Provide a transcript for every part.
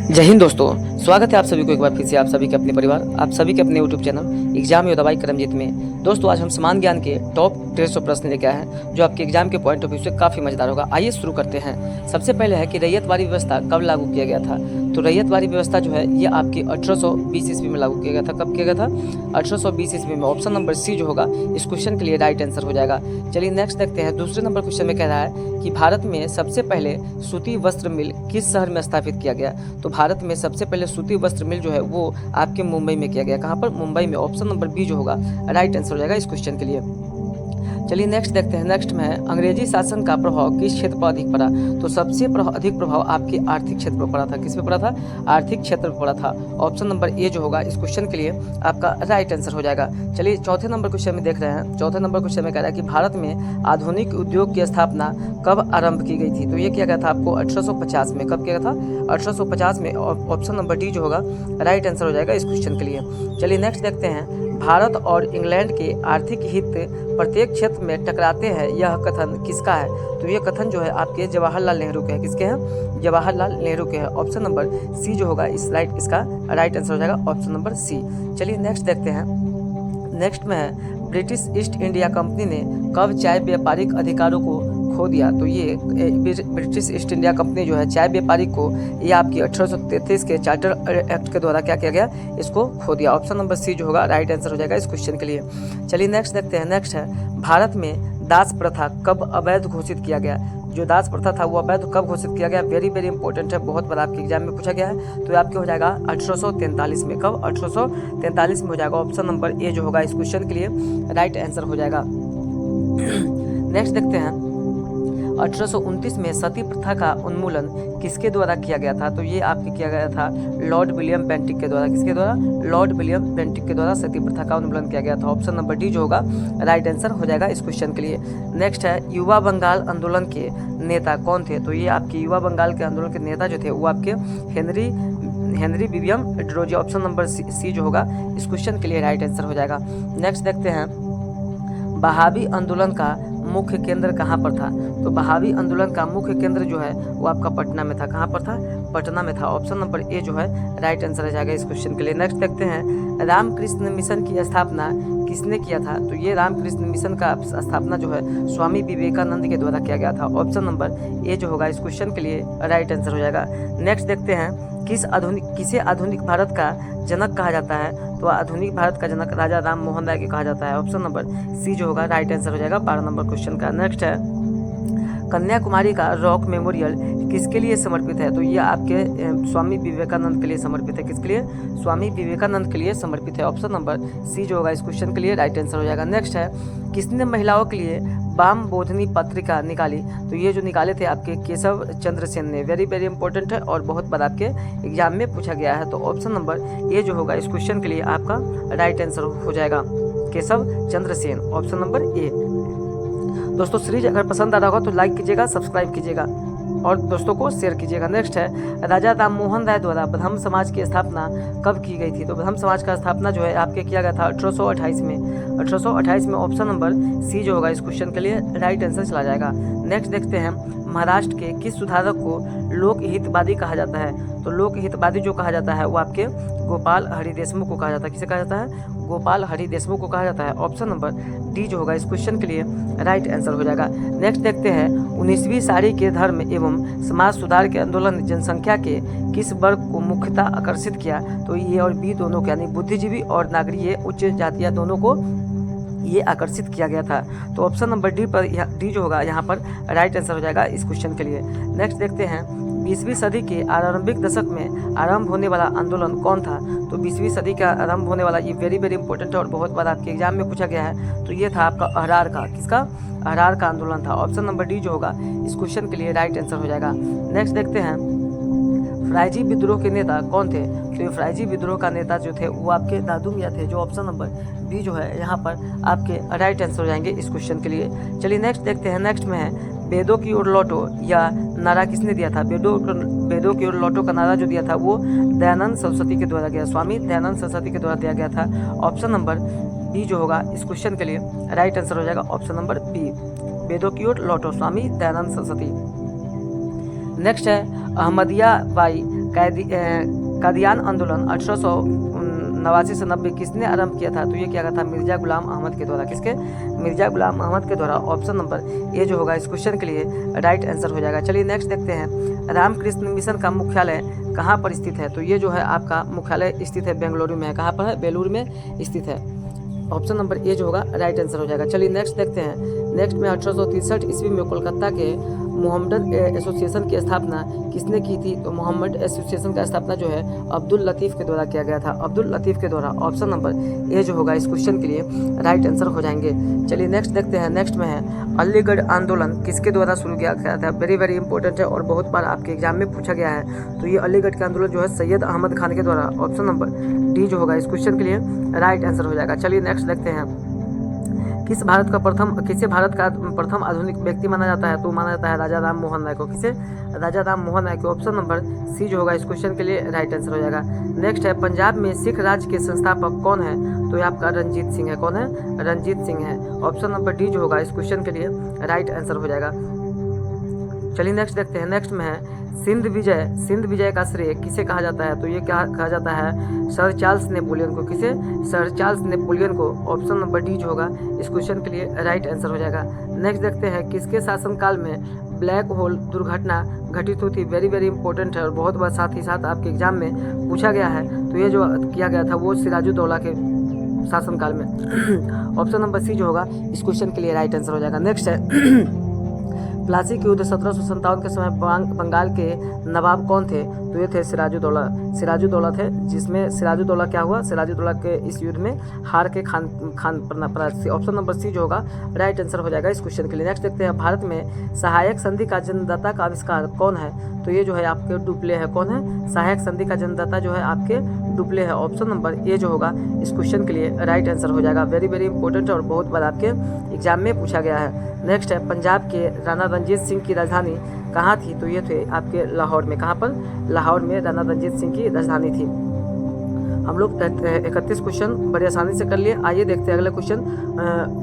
जय हिंद दोस्तों, स्वागत है आप सभी को एक बार फिर से आप सभी के अपने परिवार, आप सभी के अपने यूट्यूब चैनल एग्जाम योद्धा बाई करमजीत में। दोस्तों आज हम समान ज्ञान के टॉप 150 प्रश्न लेके आए हैं जो आपके एग्जाम के पॉइंट ऑफ व्यू से काफ़ी मजेदार होगा। आइए शुरू करते हैं। सबसे पहले है कि रैयतवाड़ी व्यवस्था कब लागू किया गया था। तो रैयतवाड़ी व्यवस्था जो है ये आपकी 1820 ईस्वी में लागू किया गया था। कब किया गया था? 1820 ईस्वी में। ऑप्शन नंबर सी जो होगा इस क्वेश्चन के लिए राइट आंसर हो जाएगा। चलिए नेक्स्ट देखते हैं। दूसरे नंबर क्वेश्चन में कह रहा है कि भारत में सबसे पहले सूती वस्त्र मिल किस शहर में स्थापित किया गया। तो भारत में सबसे पहले सूती वस्त्र मिल जो है वो आपके मुंबई में किया गया। कहाँ पर? मुंबई में। ऑप्शन नंबर बी जो होगा राइट आंसर हो जाएगा इस क्वेश्चन के लिए। चलिए नेक्स्ट देखते हैं। नेक्स्ट में है अंग्रेजी शासन का प्रभाव किस क्षेत्र पर अधिक पड़ा। तो सबसे अधिक प्रभाव आपके आर्थिक क्षेत्र पर पड़ा था। किस पे पड़ा था? आर्थिक क्षेत्र पर पड़ा था। ऑप्शन नंबर ए जो होगा इस क्वेश्चन के लिए आपका राइट आंसर हो जाएगा। चलिए चौथे नंबर क्वेश्चन में देख रहे हैं। चौथे नंबर क्वेश्चन में कह रहा है कि भारत में आधुनिक उद्योग की स्थापना कब आरंभ की गई थी। तो ये किया गया था आपको 1850 में। कब किया गया था? 1850 में। ऑप्शन नंबर डी जो होगा राइट आंसर हो जाएगा इस क्वेश्चन के लिए। चलिए नेक्स्ट देखते हैं। भारत और इंग्लैंड के आर्थिक हित प्रत्येक क्षेत्र में टकराते हैं, यह कथन किसका है। तो ये कथन जो है आपके जवाहरलाल नेहरू के हैं। किसके हैं? जवाहरलाल नेहरू के हैं। ऑप्शन नंबर सी जो होगा इसका राइट आंसर हो जाएगा ऑप्शन नंबर सी। चलिए नेक्स्ट देखते हैं। नेक्स्ट में है ब्रिटिश ईस्ट इंडिया कंपनी ने कब चाय व्यापारिक अधिकारों को खो दिया। तो ये ब्रिटिश ईस्ट इंडिया कंपनी जो है चाय व्यापारी को ये आपकी 1833 के चार्टर एक्ट के द्वारा क्या किया गया? इसको खो दिया। ऑप्शन नंबर सी जो होगा राइट आंसर हो जाएगा इस क्वेश्चन के लिए। चलिए नेक्स्ट देखते हैं। नेक्स्ट है भारत में दास प्रथा कब अवैध घोषित किया गया। जो दास प्रथा था वो अवैध कब घोषित किया गया? वेरी वेरी इंपॉर्टेंट है, बहुत बार आपके एग्जाम में पूछा गया है। तो आपके हो जाएगा 1843 में। कब? 1843 में हो जाएगा। ऑप्शन नंबर ए जो होगा इस क्वेश्चन के लिए राइट आंसर हो जाएगा। नेक्स्ट देखते हैं। 1829 में सती प्रथा का उन्मूलन किसके द्वारा किया गया था। तो ये आपके किया गया था लॉर्ड विलियम बेंटिक के द्वारा। किसके द्वारा? लॉर्ड विलियम बेंटिक के द्वारा सती प्रथा का उन्मूलन किया गया था। ऑप्शन नंबर डी जो होगा राइट आंसर हो जाएगा इस क्वेश्चन के लिए। नेक्स्ट है युवा बंगाल आंदोलन के नेता कौन थे। तो ये आपके युवा बंगाल के आंदोलन के नेता जो थे वो आपके Henry William Derozio. Option number C जो होगा इस क्वेश्चन के लिए राइट आंसर हो जाएगा। नेक्स्ट देखते हैं। बहावी आंदोलन का मुख्य केंद्र कहाँ पर था। तो बहावी आंदोलन का मुख्य केंद्र जो है वो आपका पटना में था। कहाँ पर था? पटना में था। ऑप्शन नंबर ए जो है राइट आंसर हो जाएगा इस क्वेश्चन के लिए। नेक्स्ट देखते हैं। रामकृष्ण मिशन की स्थापना किसने किया था। तो ये रामकृष्ण मिशन का स्थापना जो है स्वामी विवेकानंद के द्वारा किया गया था। ऑप्शन नंबर ए जो होगा इस क्वेश्चन के लिए राइट आंसर हो जाएगा। नेक्स्ट देखते हैं। किसे आधुनिक भारत का जनक कहा जाता है। तो आधुनिक भारत का जनक राजा राम मोहन राय के कहा जाता है। ऑप्शन नंबर सी जो होगा राइट आंसर हो जाएगा 12 नंबर क्वेश्चन का। नेक्स्ट है कन्याकुमारी का रॉक मेमोरियल किसके लिए समर्पित है। तो ये आपके स्वामी विवेकानंद के लिए समर्पित है। किसके लिए? स्वामी विवेकानंद के लिए समर्पित है। ऑप्शन नंबर सी जो होगा इस क्वेश्चन के लिए राइट आंसर हो जाएगा। नेक्स्ट है किसने महिलाओं के लिए वाम बोधनी पत्रिका निकाली। तो ये जो निकाले थे आपके केशव चंद्र सेन ने। वेरी वेरी इंपॉर्टेंट है और बहुत बार आपके एग्जाम में पूछा गया है। तो ऑप्शन नंबर ए जो होगा इस क्वेश्चन के लिए आपका राइट आंसर हो जाएगा Keshav Chandra Sen. Option number A. दोस्तों सीरीज अगर पसंद आ रहा होगा तो लाइक कीजिएगा, सब्सक्राइब कीजिएगा और दोस्तों को शेयर कीजिएगा। नेक्स्ट है राजा राम मोहन राय द्वारा ब्रह्म समाज की स्थापना कब की गई थी। तो ब्रह्म समाज का स्थापना जो है आपके किया गया था 1828 में। 1828 में। ऑप्शन नंबर सी जो होगा इस क्वेश्चन के लिए राइट आंसर चला जाएगा। नेक्स्ट देखते हैं। महाराष्ट्र के किस सुधारक को लोकहितवादी कहा जाता है। तो लोकहितवादी जो कहा जाता है वो आपके गोपाल हरि देशमुख को कहा जाता है। किसे कहा जाता है? गोपाल हरि देशमुख को कहा जाता है। ऑप्शन नंबर डी जो होगा इस क्वेश्चन के लिए राइट आंसर हो जाएगा। नेक्स्ट देखते हैं। 19वीं सदी के धर्म एवं समाज सुधार के आंदोलन ने जनसंख्या के किस वर्ग को मुख्यतः आकर्षित किया। तो ए और बी दोनों को यानी बुद्धिजीवी और नागरिक उच्च जातियाँ दोनों को ये आकर्षित किया गया था। तो ऑप्शन नंबर डी जो होगा यहाँ पर राइट आंसर हो जाएगा इस क्वेश्चन के लिए। नेक्स्ट देखते हैं। 20वीं सदी के आरंभिक दशक में आरंभ होने वाला आंदोलन कौन था। तो 20वीं सदी का आरंभ होने वाला ये वेरी वेरी इंपॉर्टेंट है और बहुत बार आपके एग्जाम में पूछा गया है। तो ये था आपका अहरार का। किसका? अहरार का आंदोलन था। ऑप्शन नंबर डी जो होगा इस क्वेश्चन के लिए राइट आंसर हो जाएगा। नेक्स्ट देखते हैं। फ्राइजी विद्रोह के नेता कौन थे। तो ये फ्राइजी विद्रोह का नेता जो थे वो आपके दादू मियाँ थे। जो ऑप्शन नंबर बी जो है यहाँ पर आपके राइट आंसर हो जाएंगे इस क्वेश्चन के लिए। चलिए नेक्स्ट देखते हैं। नेक्स्ट में है वेदों की ओर लौटो या नारा किसने दिया था। वेदों की ओर लौटो का नारा जो दिया था वो दयानंद सरस्वती के द्वारा गया। स्वामी दयानंद सरस्वती के द्वारा दिया गया था। ऑप्शन नंबर बी जो होगा इस क्वेश्चन के लिए राइट आंसर हो जाएगा ऑप्शन नंबर बी। वेदों की ओर लौटो स्वामी दयानंद सरस्वती। नेक्स्ट है अहमदिया बाई कादियान आंदोलन 1889 से 90 किसने आरंभ किया था? तो ये क्या था? मिर्जा गुलाम अहमद के द्वारा। किसके? मिर्जा गुलाम अहमद के द्वारा। ऑप्शन नंबर ए जो होगा इस क्वेश्चन के लिए राइट आंसर हो जाएगा। चलिए नेक्स्ट देखते हैं, रामकृष्ण मिशन का मुख्यालय कहाँ पर स्थित है? तो ये जो है आपका मुख्यालय स्थित है बेंगलुरु में है। कहाँ पर है? बेलूर में स्थित है। ऑप्शन नंबर ए जो होगा राइट आंसर हो जाएगा। चलिए नेक्स्ट देखते हैं, नेक्स्ट में 1863 ईस्वी में कोलकाता के मोहम्मदन एसोसिएशन की स्थापना किसने की थी? तो मोहम्मद एसोसिएशन का स्थापना जो है अब्दुल लतीफ़ के द्वारा किया गया था। अब्दुल लतीफ़ के द्वारा। ऑप्शन नंबर ए जो होगा इस क्वेश्चन के लिए राइट आंसर हो जाएंगे। चलिए नेक्स्ट देखते हैं, नेक्स्ट में है अलीगढ़ आंदोलन किसके द्वारा शुरू किया गया था? वेरी वेरी इंपॉर्टेंट है और बहुत बार आपके एग्जाम में पूछा गया है। तो ये अलीगढ़ का आंदोलन जो है सैयद अहमद खान के द्वारा। ऑप्शन नंबर डी जो होगा इस क्वेश्चन के लिए राइट आंसर हो जाएगा। चलिए नेक्स्ट देखते हैं, किसे भारत का प्रथम आधुनिक व्यक्ति माना जाता है? तो माना जाता है राजा राम मोहन राय को। किसे? राजा राम मोहन राय को। ऑप्शन नंबर सी जो होगा इस क्वेश्चन के लिए राइट आंसर हो जाएगा। नेक्स्ट है पंजाब में सिख राज्य के संस्थापक कौन है? तो ये आपका रंजीत सिंह है। कौन है? रंजीत सिंह है। ऑप्शन नंबर डी जो होगा इस क्वेश्चन के लिए राइट आंसर हो जाएगा। चलिए नेक्स्ट देखते हैं, नेक्स्ट में है सिंध विजय का श्रेय किसे कहा जाता है? तो ये क्या कहा जाता है? सर चार्ल्स नेपोलियन को। किसे? सर चार्ल्स नेपोलियन को। ऑप्शन नंबर डी जो होगा इस क्वेश्चन के लिए राइट आंसर हो जाएगा। नेक्स्ट देखते हैं, किसके शासनकाल में ब्लैक होल दुर्घटना घटित हुई थी? वेरी वेरी इंपॉर्टेंट है और बहुत बार साथ ही साथ आपके एग्जाम में पूछा गया है। तो ये जो किया गया था वो सिराजुद्दौला के शासनकाल में। ऑप्शन नंबर सी जो होगा इस क्वेश्चन के लिए राइट आंसर हो जाएगा। नेक्स्ट है प्लासी के युद्ध 1757 के समय बंगाल के नवाब कौन थे? तो ये थे सिराजुद्दौला थे, जिसमें सिराजुद्दौला क्या हुआ? सिराजुद्दौला के इस युद्ध में हार के खान पड़ा। ऑप्शन नंबर सी जो होगा राइट आंसर हो जाएगा इस क्वेश्चन के लिए। नेक्स्ट देखते हैं, भारत में सहायक संधि का जन्मदाता का आविष्कार कौन है? तो ये जो है आपके डुप्ले है। कौन है? सहायक संधि का जन्मदाता जो है आपके डुप्ले है। ऑप्शन नंबर ए जो होगा इस क्वेश्चन के लिए राइट आंसर हो जाएगा। वेरी वेरी इंपॉर्टेंट और बहुत बार आपके एग्जाम में पूछा गया है। नेक्स्ट है पंजाब के राणा रणजीत सिंह की राजधानी कहाँ थी? तो ये थे आपके लाहौर में। कहाँ पर? लाहौर में राणा रणजीत सिंह की राजधानी थी। हम लोग 31 क्वेश्चन बड़ी आसानी से कर लिए। आइए देखते हैं अगला क्वेश्चन,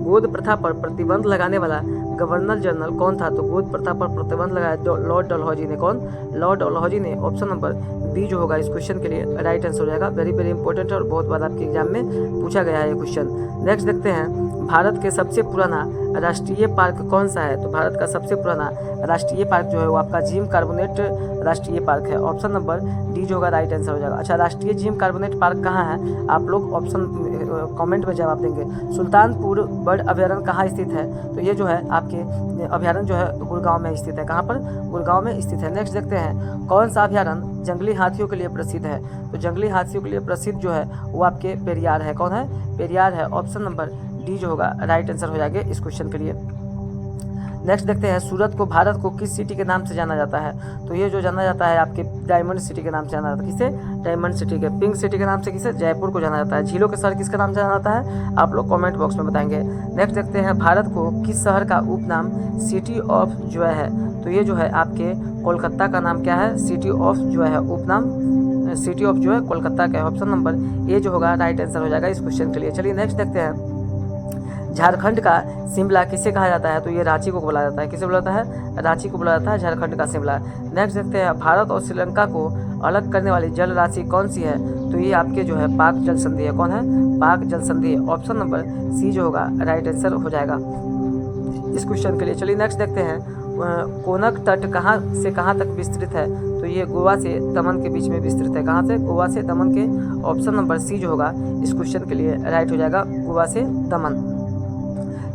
गोद प्रथा पर प्रतिबंध लगाने वाला गवर्नर जनरल कौन था? तो गोद प्रथा पर प्रतिबंध लगाया लॉर्ड डलहौजी ने। कौन? लॉर्ड डलहौजी ने। ऑप्शन नंबर बी जो होगा इस क्वेश्चन के लिए राइट आंसर हो जाएगा। वेरी वेरी इंपॉर्टेंट है और बहुत बार आपके एग्जाम में पूछा गया है ये क्वेश्चन। नेक्स्ट देखते हैं, भारत के सबसे पुराना राष्ट्रीय पार्क कौन सा है? तो भारत का सबसे पुराना राष्ट्रीय पार्क जो है वो आपका जिम कार्बोनेट राष्ट्रीय पार्क है। ऑप्शन नंबर डी जो होगा राइट आंसर हो जाएगा। अच्छा, राष्ट्रीय जिम कार्बोनेट पार्क कहाँ है? आप लोग ऑप्शन कमेंट में जवाब देंगे। सुल्तानपुर बर्ड अभयारण्य कहाँ स्थित है? तो ये जो है आपके अभयारण्य जो है गुड़गांव में स्थित है। कहाँ पर? गुड़गांव में स्थित है। नेक्स्ट देखते हैं, कौन सा अभयारण्य जंगली हाथियों के लिए प्रसिद्ध है? तो जंगली हाथियों के लिए प्रसिद्ध जो है वो आपके पेरियार है। कौन है? पेरियार है। ऑप्शन नंबर डी जो होगा राइट आंसर हो जाएगा इस क्वेश्चन के लिए। नेक्स्ट देखते हैं, सूरत को भारत को किस सिटी के नाम से जाना जाता है? तो ये जो जाना जाता है आपके डायमंड सिटी के नाम से जाना जाता है। किसे? डायमंड सिटी के। पिंक सिटी के नाम से किसे? जयपुर को जाना जाता है। झीलों के शहर किसके नाम से जाना जाता है? आप लोग कमेंट बॉक्स में बताएंगे। नेक्स्ट देखते हैं, भारत को किस शहर का उपनाम सिटी ऑफ जॉय है? तो ये जो है आपके कोलकाता का नाम क्या है? सिटी ऑफ जॉय है। उपनाम सिटी ऑफ जॉय कोलकाता का है। ऑप्शन नंबर ए जो होगा राइट आंसर हो जाएगा इस क्वेश्चन के लिए। चलिए नेक्स्ट देखते हैं, झारखंड का शिमला किसे कहा जाता है? तो ये रांची को बोला जाता है। किसे बोला जाता है? रांची को बोला जाता है झारखंड का शिमला। नेक्स्ट देखते हैं, भारत और श्रीलंका को अलग करने वाली जल राशि कौन सी है? तो ये आपके जो है पाक जल संधि है। कौन है? पाक जल संधि। ऑप्शन नंबर सी जो होगा राइट आंसर हो जाएगा इस क्वेश्चन के लिए। चलिए नेक्स्ट देखते हैं, कोनक तट कहाँ से कहाँ तक विस्तृत है? तो ये गोवा से दमन के बीच में विस्तृत है। कहाँ से? गोवा से दमन के। ऑप्शन नंबर सी जो होगा इस क्वेश्चन के लिए राइट हो जाएगा, गोवा से दमन।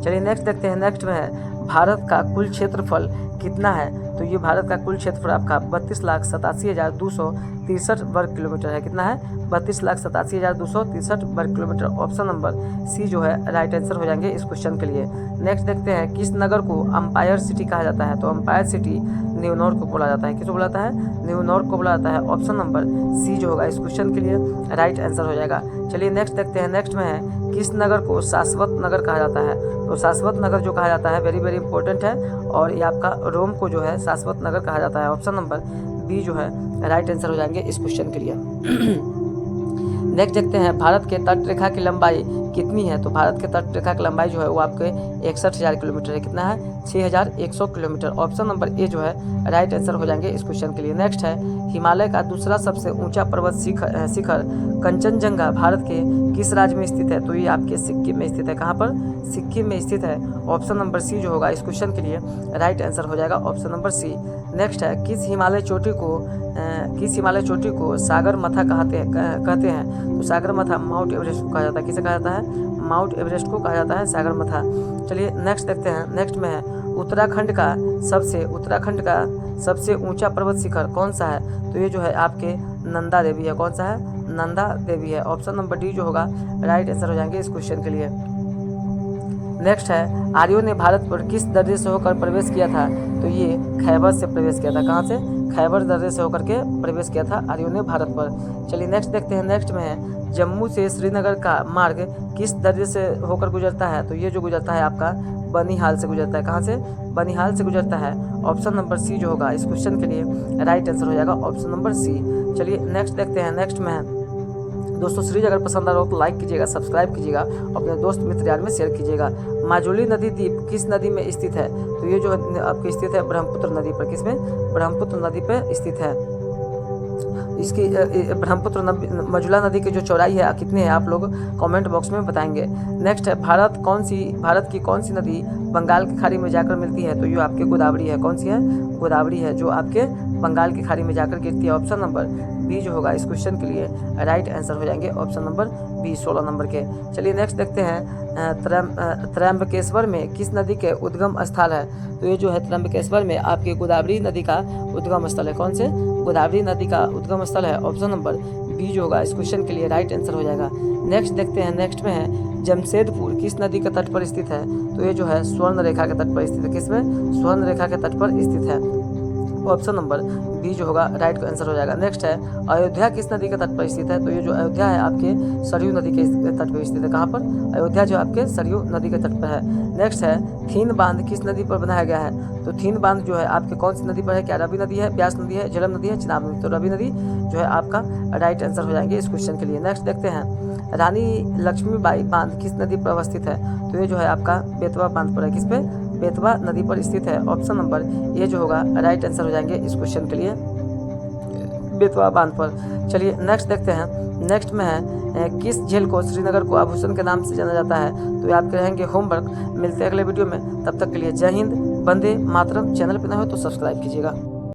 चलिए नेक्स्ट देखते हैं, नेक्स्ट में है भारत का कुल क्षेत्रफल कितना है? तो ये भारत का कुल क्षेत्रफल आपका 32,87,263 वर्ग किलोमीटर है। कितना है? 32,87,263 वर्ग किलोमीटर। ऑप्शन नंबर सी जो है राइट आंसर हो जाएंगे इस क्वेश्चन के लिए। नेक्स्ट देखते हैं, किस नगर को अंपायर सिटी कहा जाता है? तो अंपायर सिटी न्यूयॉर्क को बोला जाता है। किसको बोला जाता है? न्यूयॉर्क को बोला जाता है। ऑप्शन नंबर सी जो होगा इस क्वेश्चन के लिए राइट आंसर हो जाएगा। चलिए नेक्स्ट देखते हैं, नेक्स्ट में है किस नगर को शाश्वत नगर कहा जाता है? तो शाश्वत नगर जो कहा जाता है वेरी वेरी इंपॉर्टेंट है और ये आपका रोम को जो है शाश्वत नगर कहा जाता है। ऑप्शन नंबर बी जो है राइट आंसर हो जाएंगे इस क्वेश्चन के लिए। नेक्स्ट देखते हैं भारत के तट रेखा की लंबाई कितनी है। तो भारत के तट रेखा की लंबाई जो है वो आपके 61,000 किलोमीटर है। कितना है? 6,100 किलोमीटर। ऑप्शन नंबर ए जो है राइट आंसर हो जाएंगे इस क्वेश्चन के लिए। नेक्स्ट है हिमालय का दूसरा सबसे ऊंचा पर्वत शिखर कंचनजंगा भारत के किस राज्य में स्थित है। तो ये आपके सिक्किम में स्थित है। कहाँ पर? सिक्किम में स्थित है। ऑप्शन नंबर सी जो होगा इस क्वेश्चन के लिए राइट आंसर हो जाएगा ऑप्शन नंबर सी। नेक्स्ट है किस हिमालय चोटी को सागर मथा कहते हैं। तो सागर मथा माउंट एवरेस्ट को कहा जाता है। किसे कहा जाता है? माउंट एवरेस्ट को कहा जाता है सागर मथा। चलिए नेक्स्ट देखते हैं। नेक्स्ट में है उत्तराखंड का सबसे ऊंचा पर्वत शिखर कौन सा है। तो ये जो है आपके नंदा देवी है। कौन सा है? नंदा देवी है। ऑप्शन नंबर डी जो होगा राइट आंसर हो जाएंगे इस क्वेश्चन के लिए। नेक्स्ट है आर्यों ने भारत पर किस दर्रे से होकर प्रवेश किया था। तो ये खैबर से प्रवेश किया था। कहाँ से? खैबर दर्रे से होकर के प्रवेश किया था आर्यों ने भारत पर। चलिए नेक्स्ट देखते हैं। नेक्स्ट में है जम्मू से श्रीनगर का मार्ग किस दर्रे से होकर गुजरता है। तो ये जो गुजरता है आपका बनिहाल से गुजरता है। कहाँ से? बनिहाल से गुजरता है। ऑप्शन नंबर सी जो होगा इस क्वेश्चन के लिए राइट आंसर हो जाएगा ऑप्शन नंबर सी। चलिए नेक्स्ट देखते हैं। नेक्स्ट में है दोस्तों सीरीज अगर पसंद आ रहा हो तो लाइक कीजिएगा, सब्सक्राइब कीजिएगा, अपने दोस्त मित्र यार में शेयर कीजिएगा। माजुली नदी द्वीप किस नदी में स्थित है। तो ये जो आपकी स्थित है ब्रह्मपुत्र नदी पर। किसमें? ब्रह्मपुत्र नदी पर स्थित है। इसकी ब्रह्मपुत्र मजुला नदी की जो चौड़ाई है कितनी है आप लोग कमेंट बॉक्स में बताएंगे। नेक्स्ट है भारत की कौन सी नदी बंगाल की खाड़ी में जाकर मिलती है। तो ये आपके गोदावरी है। कौन सी है? गोदावरी है जो आपके बंगाल की खाड़ी में जाकर गिरती है। ऑप्शन नंबर बी जो होगा इस क्वेश्चन के लिए राइट आंसर हो जाएंगे ऑप्शन नंबर बी 16 नंबर के। चलिए नेक्स्ट देखते हैं त्रयंबकेश्वर में किस नदी के उद्गम स्थल है। तो ये जो है त्रयंबकेश्वर में आपके गोदावरी नदी का उद्गम स्थल है। कौन से? गोदावरी नदी का उद्गम स्थल है। ऑप्शन नंबर बी जो होगा इस क्वेश्चन के लिए राइट आंसर हो जाएगा। नेक्स्ट देखते हैं। नेक्स्ट में है जमशेदपुर किस नदी के तट पर स्थित है। तो ये जो है स्वर्ण रेखा के तट पर स्थित है। किसमें? स्वर्ण रेखा के तट पर स्थित है। ऑप्शन नंबर बी जो होगा राइट आंसर हो जाएगा। नेक्स्ट है अयोध्या किस नदी के तट पर स्थित है। तो ये जो अयोध्या है आपके सरयू नदी के तट पर स्थित है। कहाँ पर? अयोध्या जो आपके सरयू नदी के तट पर है। नेक्स्ट है थीन बांध किस नदी पर बनाया गया है। तो थीन बांध जो है आपके कौन सी नदी पर है? क्या रवि नदी है, ब्यास नदी है, झेलम नदी है, चिनाब नदी। तो रवि नदी जो है आपका राइट आंसर हो जाएंगे इस क्वेश्चन के लिए। नेक्स्ट देखते हैं रानी लक्ष्मीबाई बांध किस नदी पर अवस्थित है। तो ये जो है आपका बेतवा बांध पर है। किस पे? बेतवा नदी पर स्थित है। ऑप्शन नंबर ये जो होगा राइट आंसर हो जाएंगे इस क्वेश्चन के लिए बेतवा बांध पर। चलिए नेक्स्ट देखते हैं। नेक्स्ट में है किस झील को श्रीनगर को आभूषण के नाम से जाना जाता है। तो ये आपके रहेंगे होमवर्क। मिलते हैं अगले वीडियो में, तब तक के लिए जय हिंद, वंदे मातरम। चैनल पर नए हो तो सब्सक्राइब कीजिएगा।